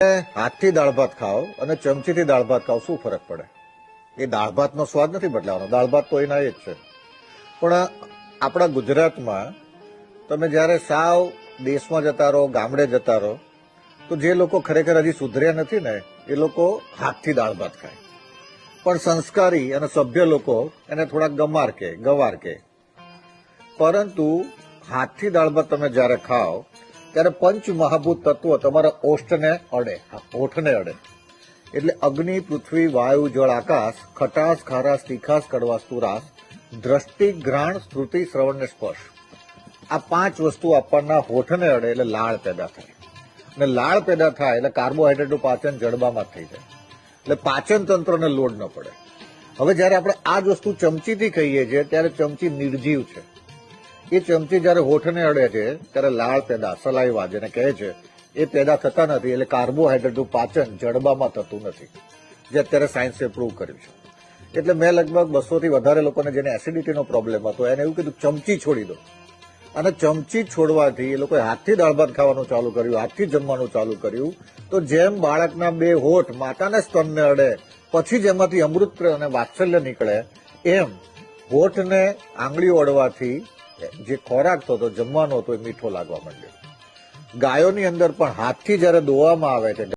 હાથથી દાળ ભાત ખાઓ અને ચમચીથી દાળ ભાત ખાઓ, શું ફરક પડે? એ દાળ ભાતનો સ્વાદ નથી બદલાવાનો, દાળ ભાત તો એના એ જ છે. પણ આપણા ગુજરાતમાં તમે જ્યારે સાવ દેશમાં જતા રહો, ગામડે જતા રહો, તો જે લોકો ખરેખર હજી સુધર્યા નથી ને, એ લોકો હાથથી દાળ ભાત ખાય. પણ સંસ્કારી અને સભ્ય લોકો એને થોડાક ગવાર કે. પરંતુ હાથથી દાળ ભાત તમે જ્યારે ખાઓ ત્યારે પંચ મહાભૂત તત્વો તમારા ઓષ્ઠને અડે, હોઠને અડે. એટલે અગ્નિ, પૃથ્વી, વાયુ, જળ, આકાશ, ખટાશ, ખારાશ, તીખાશ, કડવાશ, તુરાશ, દ્રષ્ટિ, ઘ્રાણ, સ્મૃતિ, શ્રવણ ને સ્પર્શ. આ પાંચ વસ્તુ આપણના હોઠને અડે એટલે લાળ પેદા થાય. અને લાળ પેદા થાય એટલે કાર્બોહાઈડ્રેટનું પાચન જડબામાં થઈ જાય. એટલે પાચન તંત્રને લોડ ન પડે. હવે જ્યારે આપણે આ જ વસ્તુ ચમચીથી ખાઈએ છીએ ત્યારે ચમચી નિર્જીવ છે. એ ચમચી જ્યારે હોઠને અડે છે ત્યારે લાળ પેદા, સલાઈવા જેને કહે છે, એ પેદા થતા નથી. એટલે કાર્બોહાઈડ્રેટનું પાચન જડબામાં થતું નથી, જે અત્યારે સાયન્સે પ્રૂવ કર્યું છે. એટલે મેં લગભગ 200 થી વધારે લોકોને જેને એસિડિટીનો પ્રોબ્લેમ હતો એને એવું કીધું ચમચી છોડી દો. અને ચમચી છોડવાથી એ લોકોએ હાથથી દાળ ભાત ખાવાનું ચાલુ કર્યું, હાથથી જમવાનું ચાલુ કર્યું. તો જેમ બાળકના બે હોઠ માતાના સ્તનને અડે પછી જેમાંથી અમૃત અને વાત્સલ્ય નીકળે, એમ હોઠને આંગળીઓ અડવાથી જે ખોરાક હતો, જમવાનો હતો, એ મીઠો લાગવા માંડ્યો. ગાયોની અંદર પણ હાથથી જ્યારે દોવામાં આવે છે